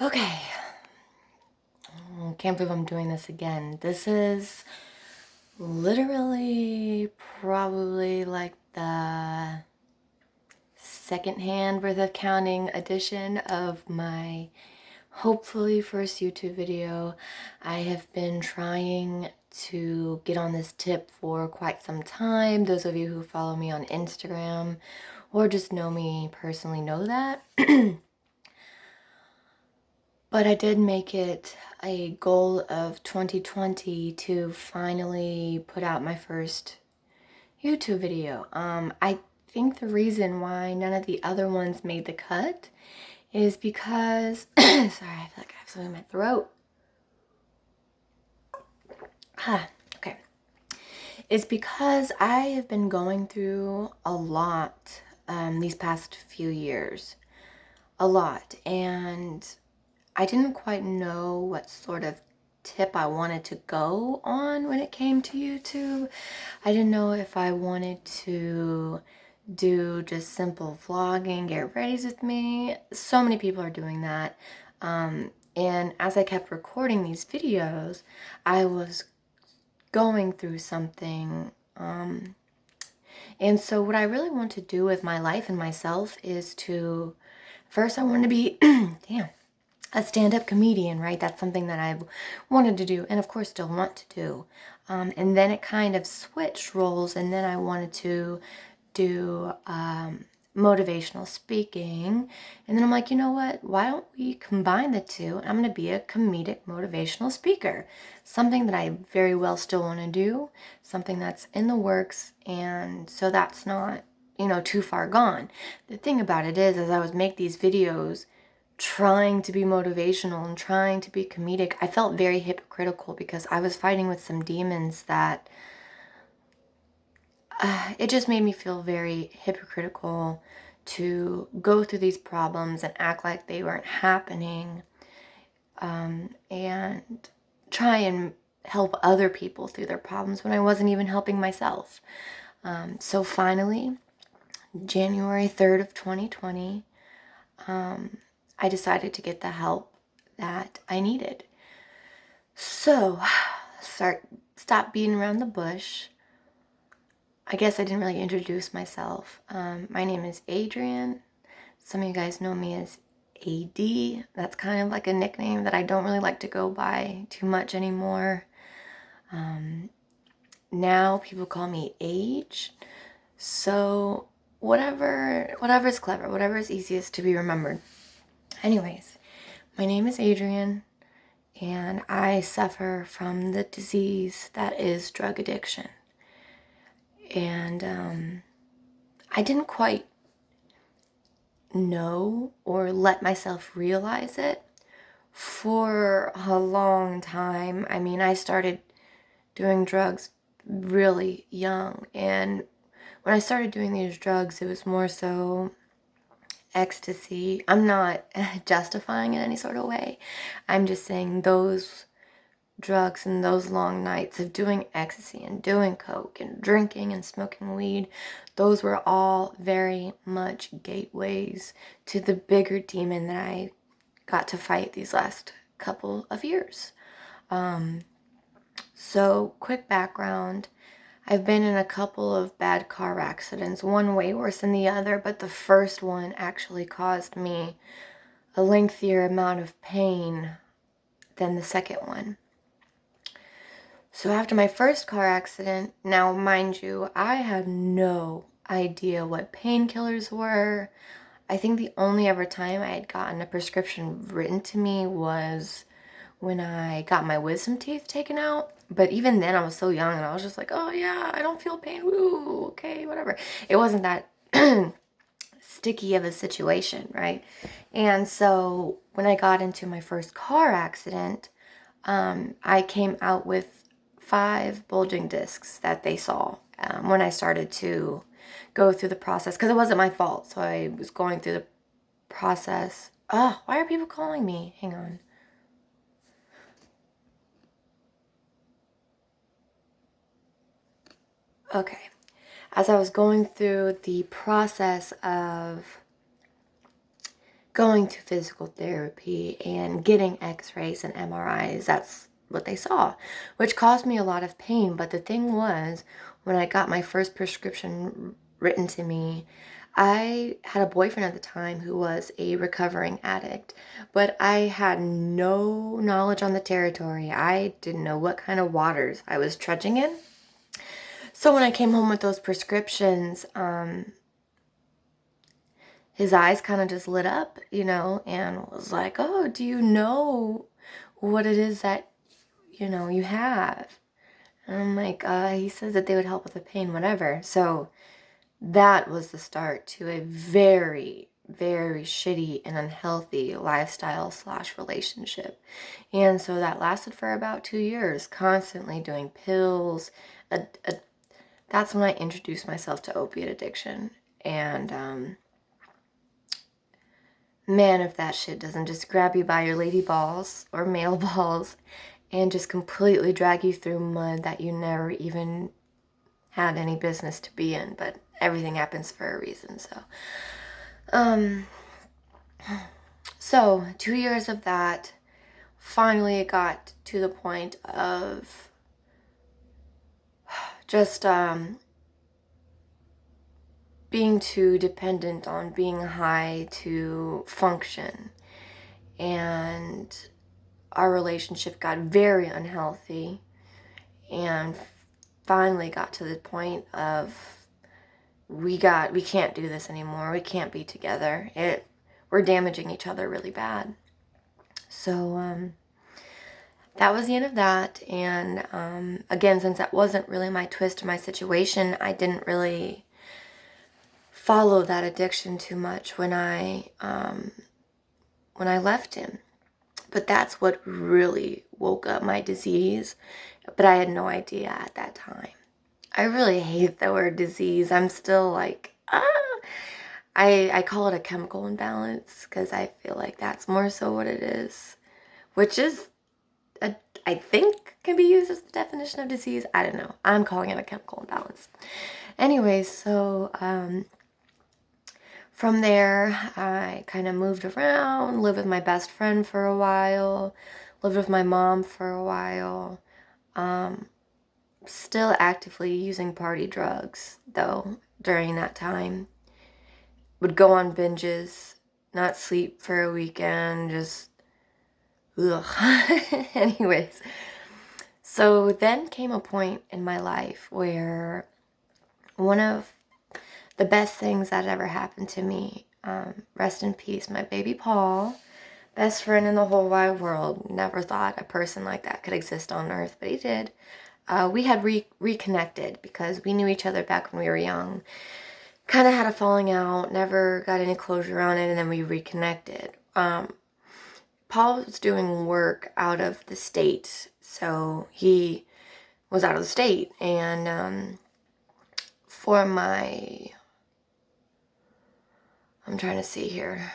Okay. Can't believe I'm doing this again. This is literally probably like the second-hand worth of counting edition of my hopefully first YouTube video. I have been trying to get on this tip for quite some time. Those of you who follow me on Instagram or just know me personally know that. But I did make it a goal of 2020 to finally put out my first YouTube video. I think the reason why none of the other ones made the cut is because, sorry, I feel like I have something in my throat. Okay. It's because I have been going through a lot these past few years. A lot. And I didn't quite know what sort of tip I wanted to go on when it came to YouTube. I didn't know if I wanted to do just simple vlogging, get readies with me. So many people are doing that. And as I kept recording these videos, I was going through something. And so what I really want to do with my life and myself is to, first I want to be, damn, a stand-up comedian, right? That's something that I've wanted to do and of course still want to do. And then it kind of switched roles, and then I wanted to do motivational speaking. And then I'm like, you know what? Why don't we combine the two? I'm going to be a comedic motivational speaker. Something that I very well still want to do, something that's in the works, and so that's not, too far gone. The thing about it is, as I was make these videos, trying to be motivational and trying to be comedic, I felt very hypocritical because I was fighting with some demons that it just made me feel very hypocritical to go through these problems and act like they weren't happening, and try and help other people through their problems when I wasn't even helping myself. So finally, January 3rd of 2020, I decided to get the help that I needed. So, stop beating around the bush. I guess I didn't really introduce myself. My name is Adrian. Some of you guys know me as AD. That's kind of like a nickname that I don't really like to go by too much anymore. Now people call me Age. So whatever is clever, whatever is easiest to be remembered. Anyways, my name is Adrian, and I suffer from the disease that is drug addiction. And I didn't quite know or let myself realize it for a long time. I mean, I started doing drugs really young, and when I started doing these drugs, it was more so ecstasy. I'm not justifying it in any sort of way. I'm just saying those drugs and those long nights of doing ecstasy and doing coke and drinking and smoking weed, those were all very much gateways to the bigger demon that I got to fight these last couple of years. So quick background, I've been in a couple of bad car accidents, one way worse than the other, but the first one actually caused me a lengthier amount of pain than the second one. So after my first car accident, now mind you, I had no idea what painkillers were. I think the only ever time I had gotten a prescription written to me was when I got my wisdom teeth taken out. But even then I was so young and I was just like, oh yeah, I don't feel pain, woo, okay, whatever. It wasn't that sticky of a situation, right? And so when I got into my first car accident, I came out with 5 bulging discs that they saw when I started to go through the process, because it wasn't my fault. So I was going through the process. Oh, why are people calling me? Hang on. Okay. As I was going through the process of going to physical therapy and getting x-rays and MRIs. That's what they saw, which caused me a lot of pain. But the thing was, when I got my first prescription written to me, I had a boyfriend at the time who was a recovering addict, but I had no knowledge on the territory. I didn't know what kind of waters I was trudging in. So when I came home with those prescriptions, his eyes kind of just lit up, and was like, "Oh, do you know what it is that, you have?" And I'm like, he said that they would help with the pain, whatever. So that was the start to a very, very shitty and unhealthy lifestyle/relationship. And so that lasted for about 2 years, constantly doing pills. That's when I introduced myself to opiate addiction. And man, if that shit doesn't just grab you by your lady balls or male balls and just completely drag you through mud that you never even had any business to be in, but everything happens for a reason. So 2 years of that, finally it got to the point of just being too dependent on being high to function. And our relationship got very unhealthy and finally got to the point of we can't do this anymore. We can't be together. We're damaging each other really bad. So that was the end of that. And again, since that wasn't really my twist or my situation, I didn't really follow that addiction too much when I left him. But that's what really woke up my disease. But I had no idea at that time. I really hate the word disease. I'm still like, I call it a chemical imbalance because I feel like that's more so what it is, which is, I think, can be used as the definition of disease. I don't know. I'm calling it a chemical imbalance. Anyways, so from there, I kind of moved around, lived with my best friend for a while, lived with my mom for a while. Still actively using party drugs, though, during that time. Would go on binges, not sleep for a weekend, just, ugh. Anyways, so then came a point in my life where one of the best things that ever happened to me, rest in peace, my baby Paul, best friend in the whole wide world, never thought a person like that could exist on earth, but he did. We had reconnected because we knew each other back when we were young. Kind of had a falling out, never got any closure on it, and then we reconnected. Paul was doing work out of the state, so he was out of the state. And for my... I'm trying to see here.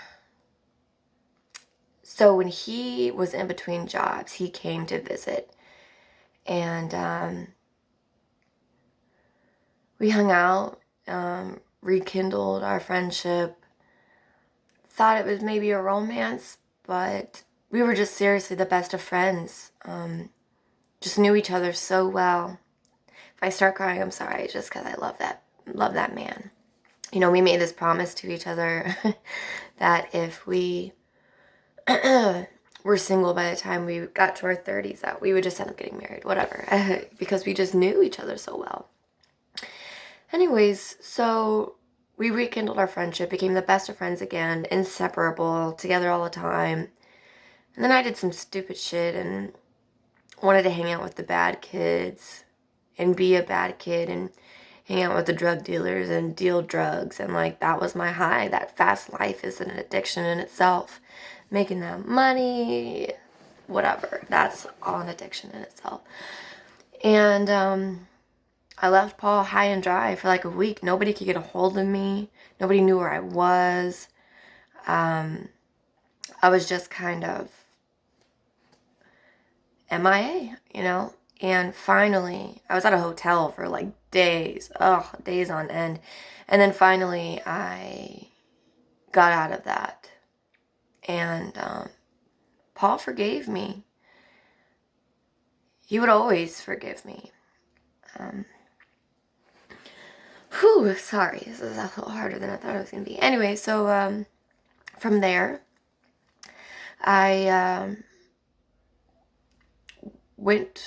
So when he was in between jobs, he came to visit. And we hung out, rekindled our friendship. Thought it was maybe a romance, but we were just seriously the best of friends. Just knew each other so well. If I start crying, I'm sorry. It's just because I love that man. We made this promise to each other that if we were single by the time we got to our 30s, that we would just end up getting married, whatever, because we just knew each other so well. Anyways, so we rekindled our friendship, became the best of friends again, inseparable, together all the time. And then I did some stupid shit and wanted to hang out with the bad kids and be a bad kid and hang out with the drug dealers and deal drugs. And that was my high. That fast life is an addiction in itself. Making that money, whatever. That's all an addiction in itself. And I left Paul high and dry for a week. Nobody could get a hold of me. Nobody knew where I was. I was just kind of MIA, And finally, I was at a hotel for days. Days on end. And then finally, I got out of that. And Paul forgave me. He would always forgive me. Sorry, this is a little harder than I thought it was going to be. Anyway, so from there, I went...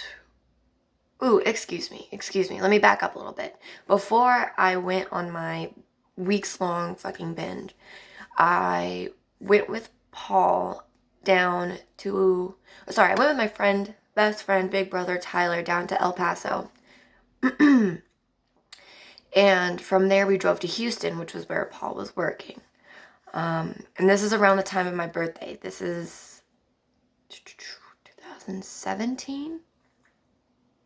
excuse me. Let me back up a little bit. Before I went on my weeks-long fucking binge, I went with Paul down to... I went with my best friend, big brother Tyler, down to El Paso. And from there we drove to Houston, which was where Paul was working. And this is around the time of my birthday. This is 2017?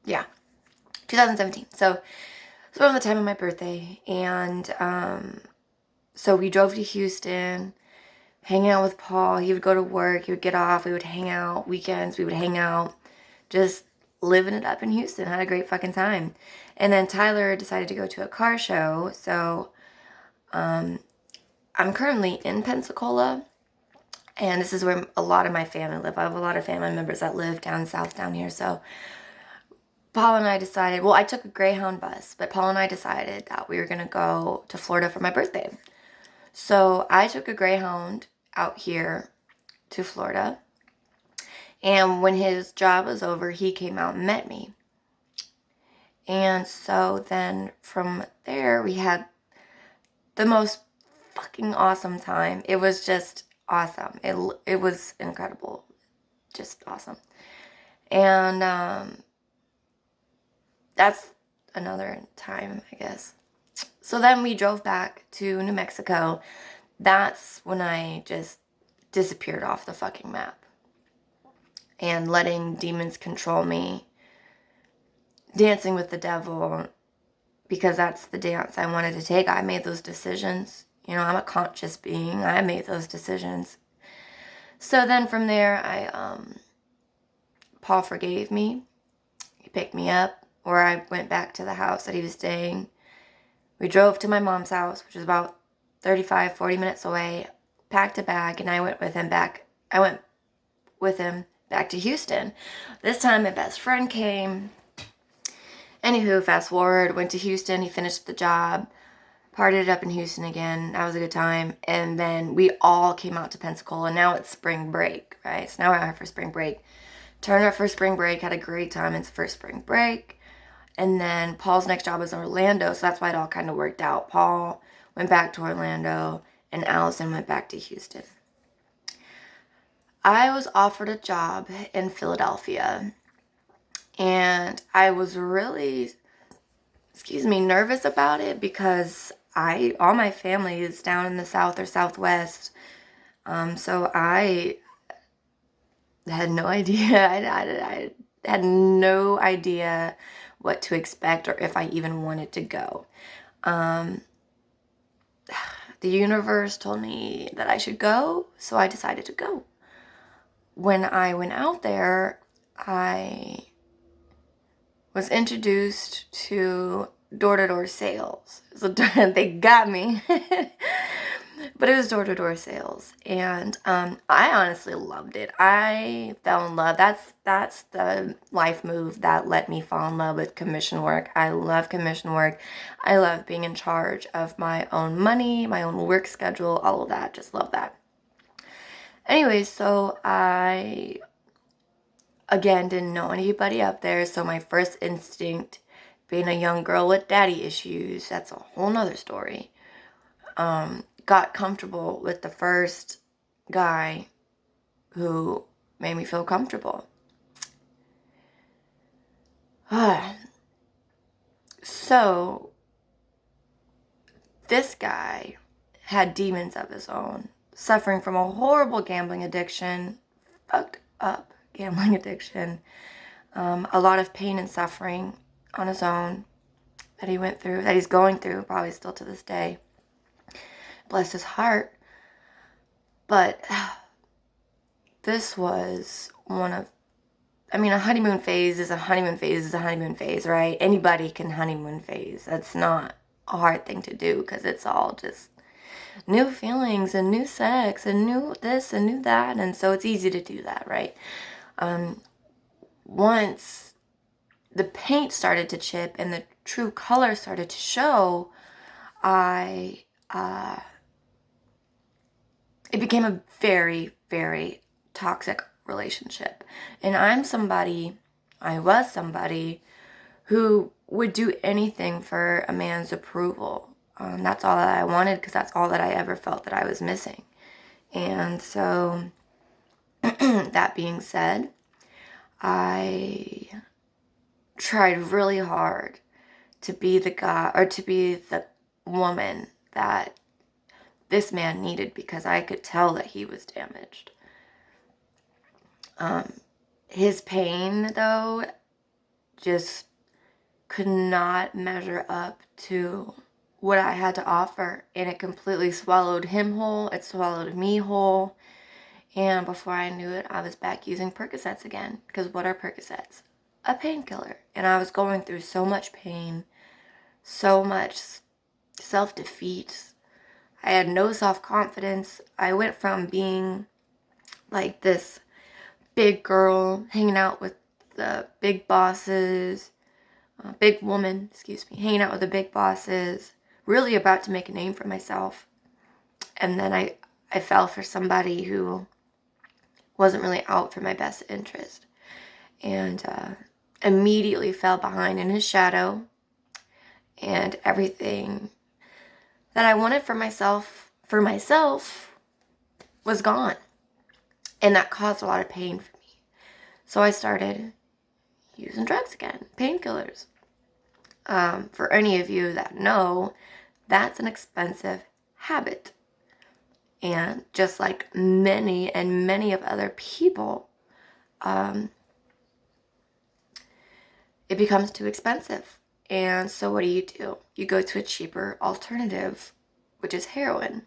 Yeah, 2017. So it's around the time of my birthday. And so we drove to Houston, hanging out with Paul. He would go to work, he would get off, we would hang out. Weekends, we would hang out, just living it up in Houston. Had a great fucking time. And then Tyler decided to go to a car show. So I'm currently in Pensacola, and this is where a lot of my family live. I have a lot of family members that live down south down here. So Paul and I decided, well, I took a Greyhound bus, but Paul and I decided that we were going to go to Florida for my birthday. So I took a Greyhound out here to Florida. And when his job was over, he came out and met me. And so then from there, we had the most fucking awesome time. It was just awesome. It was incredible. Just awesome. And that's another time, I guess. So then we drove back to New Mexico. That's when I just disappeared off the fucking map. And letting demons control me. Dancing with the devil, because that's the dance I wanted to take. I made those decisions. You know, I'm a conscious being. I made those decisions. So then from there, Paul forgave me. He picked me up, or I went back to the house that he was staying. We drove to my mom's house, which was about 40 minutes away, packed a bag, and I went with him back to Houston. This time my best friend came. Anywho, fast forward, went to Houston. He finished the job, partied up in Houston again. That was a good time. And then we all came out to Pensacola. Now it's spring break, right? So now we're out for spring break. Turned up for spring break, had a great time. It's first spring break. And then Paul's next job was in Orlando, so that's why it all kind of worked out. Paul went back to Orlando, and Allison went back to Houston. I was offered a job in Philadelphia. And I was really, nervous about it because all my family is down in the South or Southwest. So I had no idea. I had no idea what to expect or if I even wanted to go. The universe told me that I should go, so I decided to go. When I went out there, I was introduced to door-to-door sales. So they got me. But it was door-to-door sales. And I honestly loved it. I fell in love. That's the life move that let me fall in love with commission work. I love commission work. I love being in charge of my own money, my own work schedule, all of that. Just love that. Anyway, so I... again, didn't know anybody up there, so my first instinct, being a young girl with daddy issues, that's a whole nother story, got comfortable with the first guy who made me feel comfortable. So, this guy had demons of his own, suffering from a horrible gambling addiction, fucked up gambling addiction, a lot of pain and suffering on his own that he went through, that he's going through, probably still to this day. Bless his heart. But this was a honeymoon phase is a honeymoon phase, right? Anybody can honeymoon phase. That's not a hard thing to do because it's all just new feelings and new sex and new this and new that. And so it's easy to do that, right? Once the paint started to chip and the true color started to show, it became a very, very toxic relationship. And I was somebody who would do anything for a man's approval. That's all that I wanted, because that's all that I ever felt that I was missing. And so, that being said, I tried really hard to be the guy, or to be the woman that this man needed, because I could tell that he was damaged. His pain, though, just could not measure up to what I had to offer, and it completely swallowed him whole. It swallowed me whole, and before I knew it, I was back using Percocets again. Because what are Percocets? A painkiller. And I was going through so much pain, so much self-defeat. I had no self-confidence. I went from being like this big girl hanging out with the big bosses, big woman, excuse me, hanging out with the big bosses, really about to make a name for myself. And then I fell for somebody who wasn't really out for my best interest, and immediately fell behind in his shadow, and everything that I wanted for myself was gone. And that caused a lot of pain for me. So I started using drugs again, painkillers. For any of you that know, that's an expensive habit. And just like many of other people, it becomes too expensive. And so what do? You go to a cheaper alternative, which is heroin.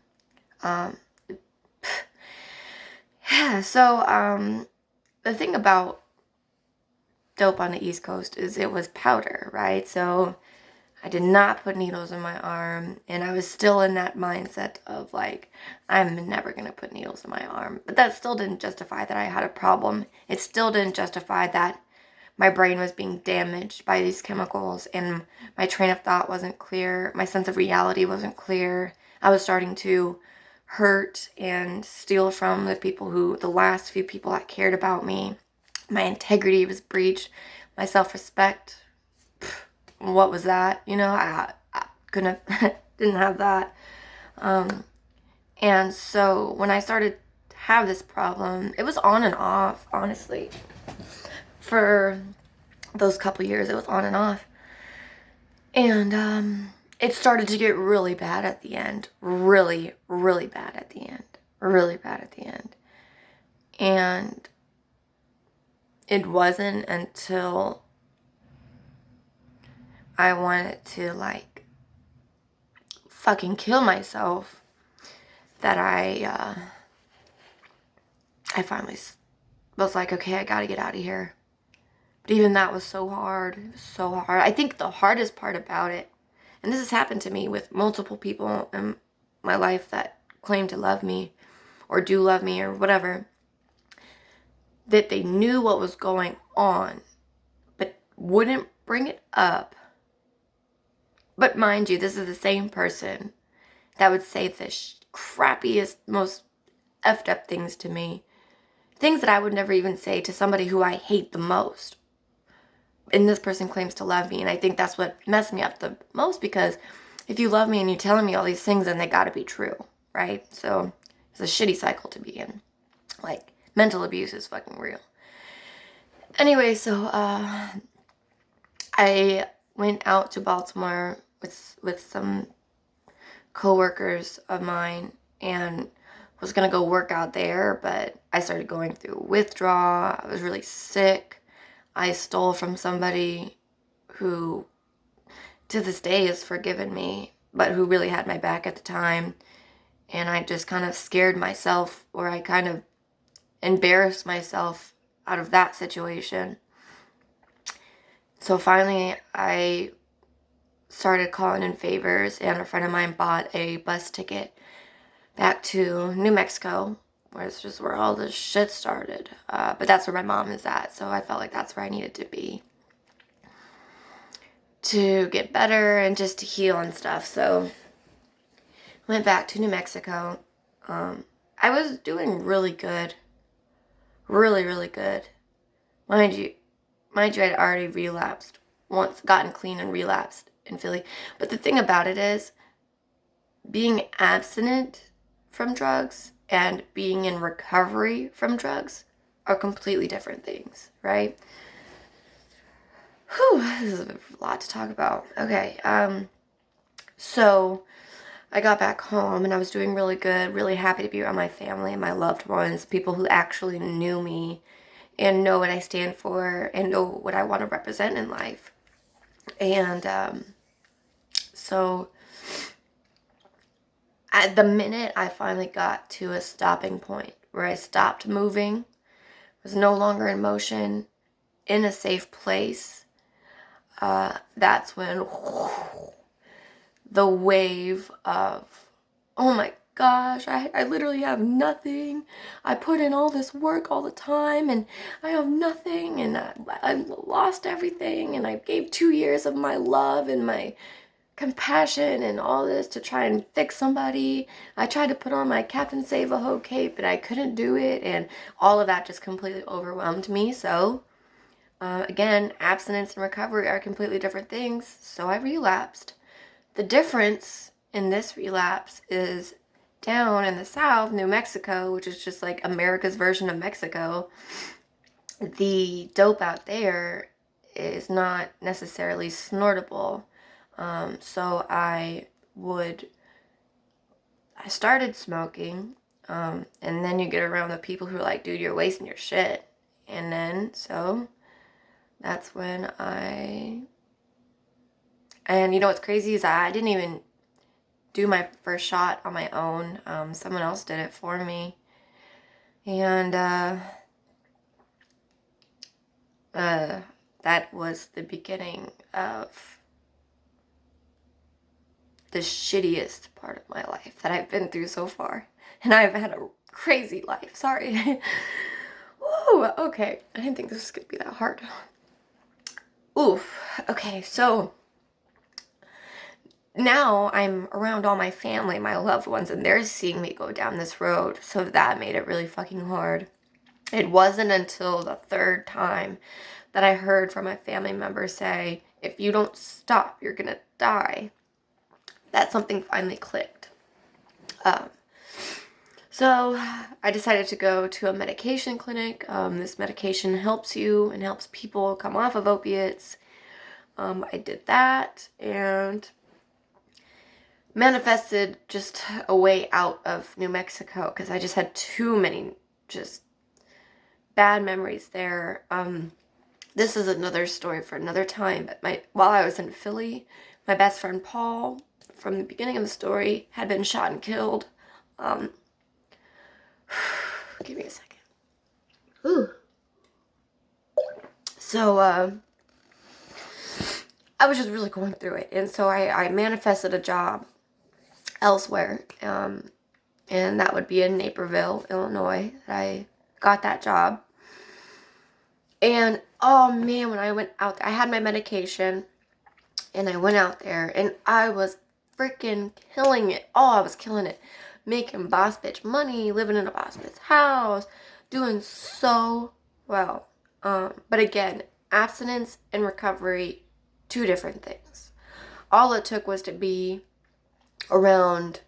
So the thing about dope on the East Coast is it was powder, right? So I did not put needles in my arm, and I was still in that mindset of like, I'm never gonna put needles in my arm. But that still didn't justify that I had a problem. It still didn't justify that my brain was being damaged by these chemicals, and my train of thought wasn't clear. My sense of reality wasn't clear. I was starting to hurt and steal from the last few people that cared about me. My integrity was breached. My self-respect, what was that? I couldn't, didn't have that. And so when I started to have this problem, it was on and off, honestly. For those couple years, it was on and off. And it started to get really bad at the end. Really, really bad at the end. Really bad at the end. And it wasn't until I wanted to like fucking kill myself that I finally was like, okay, I gotta get out of here. But even that was so hard. It was so hard. I think the hardest part about it, and this has happened to me with multiple people in my life that claim to love me or do love me or whatever, that they knew what was going on but wouldn't bring it up. But mind you, this is the same person that would say the crappiest, most effed up things to me. Things that I would never even say to somebody who I hate the most. And this person claims to love me, and I think that's what messed me up the most, because if you love me and you're telling me all these things, then they gotta be true, right? So it's a shitty cycle to be in. Like, mental abuse is fucking real. Anyway, so I went out to Baltimore with some coworkers of mine and was gonna go work out there, but I started going through withdrawal. I was really sick. I stole from somebody who to this day has forgiven me, but who really had my back at the time. And I just kind of scared myself, or I kind of embarrassed myself out of that situation. So finally I started calling in favors, and a friend of mine bought a bus ticket back to New Mexico, where it's just where all this shit started. But that's where my mom is at, so I felt like that's where I needed to be to get better and just to heal and stuff. So went back to New Mexico. I was doing really good. Really, really good. Mind you, I'd already relapsed once, gotten clean and relapsed in Philly. But the thing about it is, being abstinent from drugs and being in recovery from drugs are completely different things, right? Whew, this is a lot to talk about. Okay, so I got back home and I was doing really good, really happy to be around my family and my loved ones, people who actually knew me and know what I stand for and know what I want to represent in life. And so at the minute I finally got to a stopping point where I stopped moving, was no longer in motion, in a safe place, that's when the wave of, oh my gosh, I literally have nothing. I put in all this work all the time and I have nothing, and I lost everything, and I gave 2 years of my love and my compassion and all this to try and fix somebody. I tried to put on my Captain Save-A-Ho cape, but I couldn't do it, and all of that just completely overwhelmed me. So again, abstinence and recovery are completely different things, so I relapsed. The difference in this relapse is down in the South, New Mexico, which is just like America's version of Mexico, the dope out there is not necessarily snortable. So I started smoking, and then you get around the people who are like, dude, you're wasting your shit. And then, so that's when and you know what's crazy is I didn't even do my first shot on my own. Someone else did it for me. And that was the beginning of the shittiest part of my life that I've been through so far. And I've had a crazy life. Sorry. Woo, okay. I didn't think this was going to be that hard. Oof. Okay, so now I'm around all my family, my loved ones, and they're seeing me go down this road. So that made it really fucking hard. It wasn't until the third time that I heard from my family member say, if you don't stop, you're gonna die, that something finally clicked. So I decided to go to a medication clinic. This medication helps you and helps people come off of opiates. I did that and manifested just a way out of New Mexico because I just had too many just bad memories there. This is another story for another time, but while I was in Philly, my best friend Paul, from the beginning of the story, had been shot and killed. Give me a second. Ooh. So, I was just really going through it, and so I manifested a job elsewhere, and that would be in Naperville, Illinois. I got that job, and oh man, when I went out there, I had my medication, and I went out there, and I was freaking killing it. Oh, I was killing it. Making boss bitch money, living in a boss bitch house, doing so well. But again, abstinence and recovery, two different things. All it took was to be around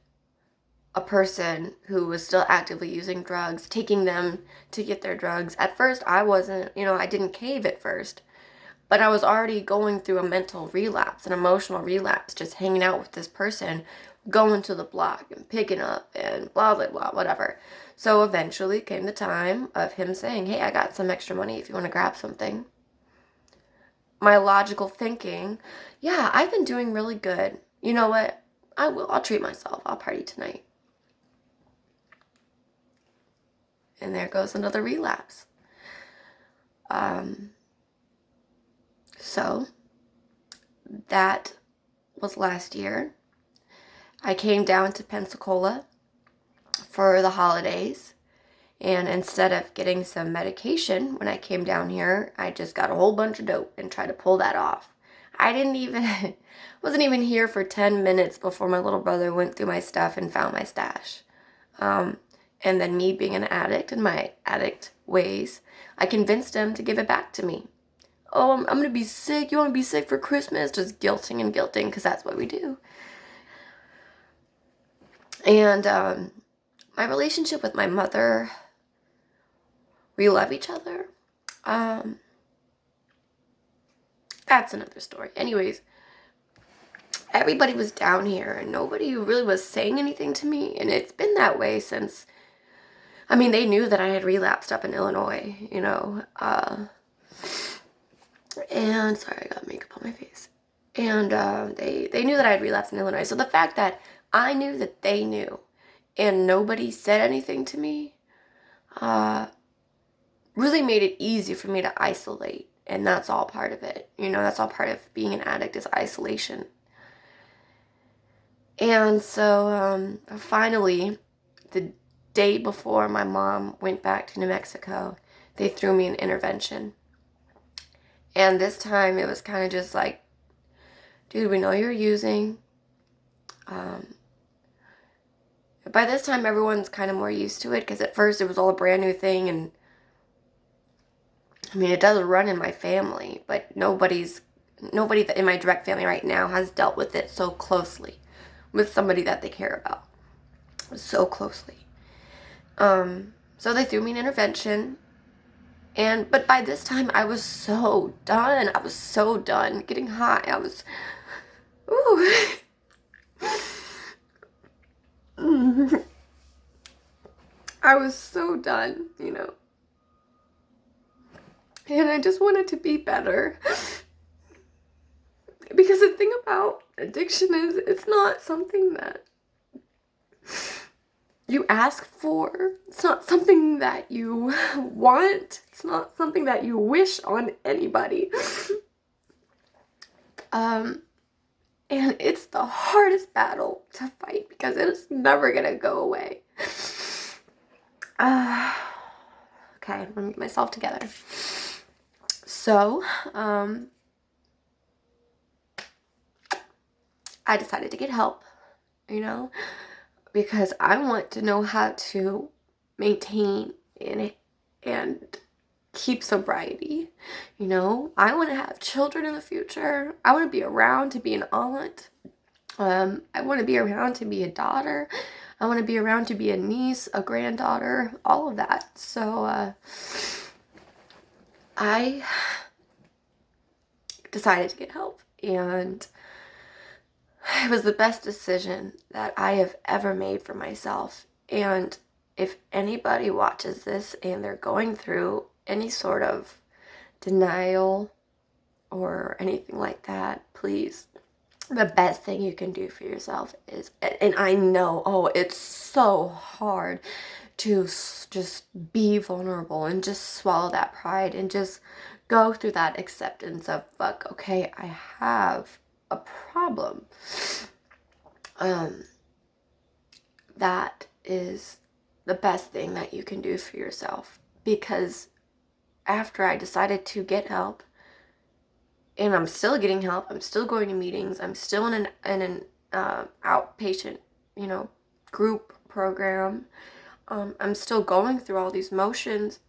a person who was still actively using drugs, taking them to get their drugs. At first, I wasn't, I didn't cave at first, but I was already going through a mental relapse, an emotional relapse, just hanging out with this person, going to the block and picking up and blah, blah, blah, whatever. So eventually came the time of him saying, hey, I got some extra money if you want to grab something. My logical thinking, yeah, I've been doing really good. You know what? I'll treat myself. I'll party tonight. And there goes another relapse. So that was last year. I came down to Pensacola for the holidays. And instead of getting some medication when I came down here, I just got a whole bunch of dope and tried to pull that off. I didn't even, wasn't even here for 10 minutes before my little brother went through my stuff and found my stash. And then me being an addict in my addict ways, I convinced him to give it back to me. Oh, I'm going to be sick. You want to be sick for Christmas? Just guilting and guilting, because that's what we do. And my relationship with my mother, we love each other. That's another story. Anyways, everybody was down here and nobody really was saying anything to me. And it's been that way since, I mean, they knew that I had relapsed up in Illinois, you know. And sorry, I got makeup on my face. And they knew that I had relapsed in Illinois. So the fact that I knew that they knew and nobody said anything to me really made it easy for me to isolate. And that's all part of it. You know, that's all part of being an addict, is isolation. And so finally, the day before my mom went back to New Mexico, they threw me an intervention. And this time it was kind of just like, dude, we know you're using. By this time, everyone's kind of more used to it, because at first it was all a brand new thing. And I mean, it does run in my family, but nobody in my direct family right now has dealt with it so closely with somebody that they care about so closely. So they threw me an intervention, but by this time I was so done. I was so done getting high. I was, I was so done, you know. And I just wanted to be better. Because the thing about addiction is, it's not something that you ask for. It's not something that you want. It's not something that you wish on anybody. And it's the hardest battle to fight, because it's never gonna go away. Okay, let me get myself together. So, I decided to get help, you know, because I want to know how to maintain and keep sobriety, you know. I want to have children in the future. I want to be around to be an aunt. I want to be around to be a daughter. I want to be around to be a niece, a granddaughter, all of that. So, I decided to get help, and it was the best decision that I have ever made for myself. And if anybody watches this and they're going through any sort of denial or anything like that, please, the best thing you can do for yourself is, and I know, it's so hard to just be vulnerable and just swallow that pride and just go through that acceptance of, fuck, okay, I have a problem. That is the best thing that you can do for yourself. Because after I decided to get help, and I'm still getting help, I'm still going to meetings, I'm still in an outpatient, you know, group program. I'm still going through all these motions,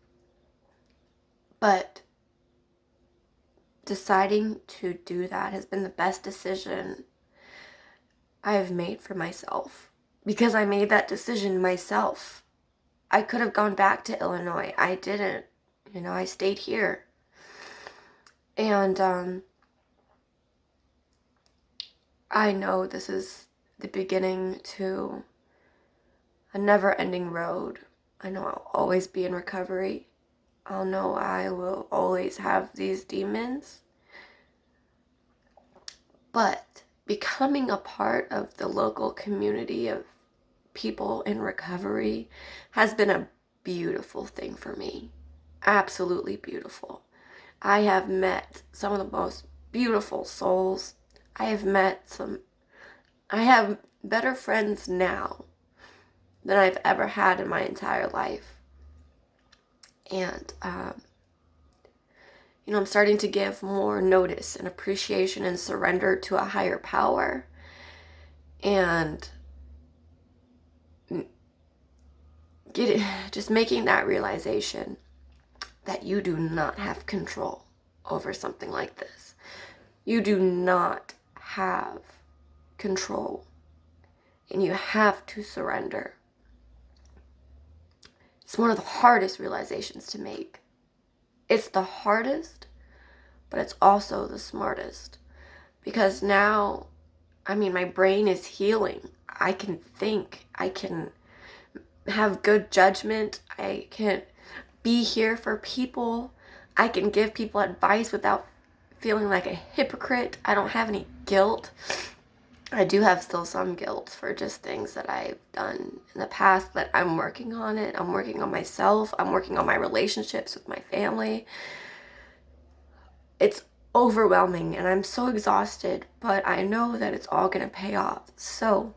but deciding to do that has been the best decision I have made for myself, because I made that decision myself. I could have gone back to Illinois. I didn't. You know, I stayed here. And I know this is the beginning to a never-ending road. I know I'll always be in recovery. I'll know I will always have these demons. But becoming a part of the local community of people in recovery has been a beautiful thing for me. Absolutely beautiful. I have met some of the most beautiful souls. I have better friends now than I've ever had in my entire life. And, I'm starting to give more notice and appreciation and surrender to a higher power. And just making that realization that you do not have control over something like this. You do not have control, and you have to surrender. It's one of the hardest realizations to make. It's the hardest, but it's also the smartest, because now, my brain is healing. I can think, I can have good judgment, I can be here for people, I can give people advice without feeling like a hypocrite. I don't have any guilt. I do have still some guilt for just things that I've done in the past, but I'm working on it. I'm working on myself. I'm working on my relationships with my family. It's overwhelming and I'm so exhausted, but I know that it's all going to pay off. So,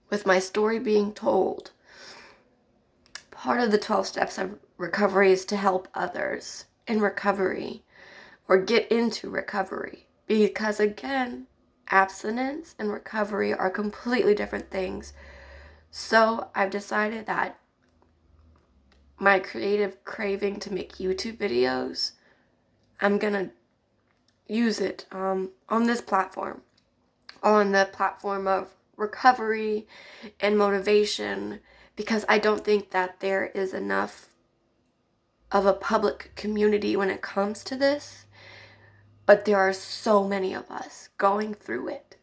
with my story being told, part of the 12 steps of recovery is to help others in recovery or get into recovery. Because again, abstinence and recovery are completely different things. So I've decided that my creative craving to make YouTube videos, I'm gonna use it on this platform, on the platform of recovery and motivation, because I don't think that there is enough of a public community when it comes to this. But there are so many of us going through it,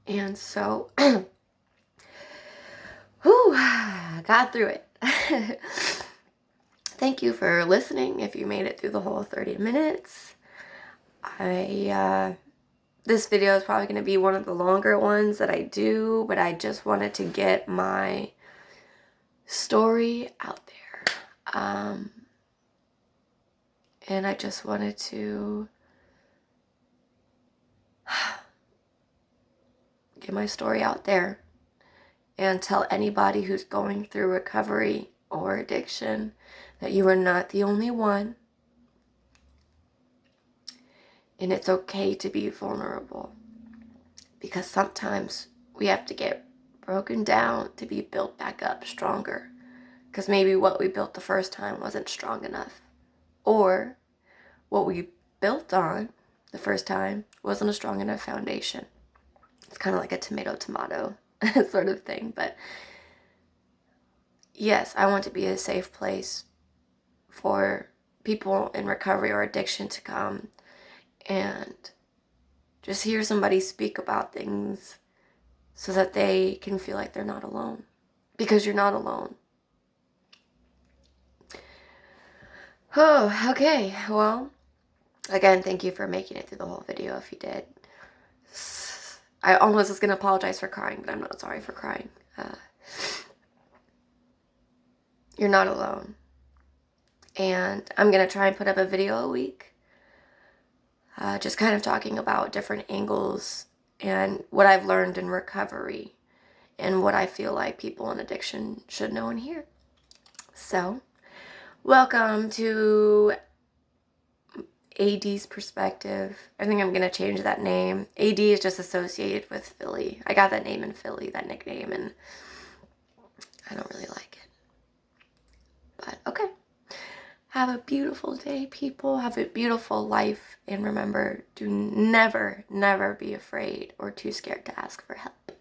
And so, got through it. Thank you for listening if you made it through the whole 30 minutes. This video is probably going to be one of the longer ones that I do, but I just wanted to get my story out there. And I just wanted to get my story out there and tell anybody who's going through recovery or addiction that you are not the only one. And it's okay to be vulnerable, because sometimes we have to get broken down to be built back up stronger, because maybe what we built the first time wasn't strong enough, or what we built on the first time wasn't a strong enough foundation. It's kind of like a tomato sort of thing. But yes, I want to be a safe place for people in recovery or addiction to come and just hear somebody speak about things so that they can feel like they're not alone, because you're not alone. Oh, okay. Well, again, thank you for making it through the whole video if you did. I almost was going to apologize for crying, but I'm not sorry for crying. You're not alone. And I'm going to try and put up a video a week. Just kind of talking about different angles and what I've learned in recovery and what I feel like people in addiction should know and hear. So, welcome to AD's perspective. I think I'm going to change that name. AD is just associated with Philly. I got that name in Philly, that nickname, and I don't really like it. But okay. Have a beautiful day, people. Have a beautiful life. And remember, do never, never be afraid or too scared to ask for help.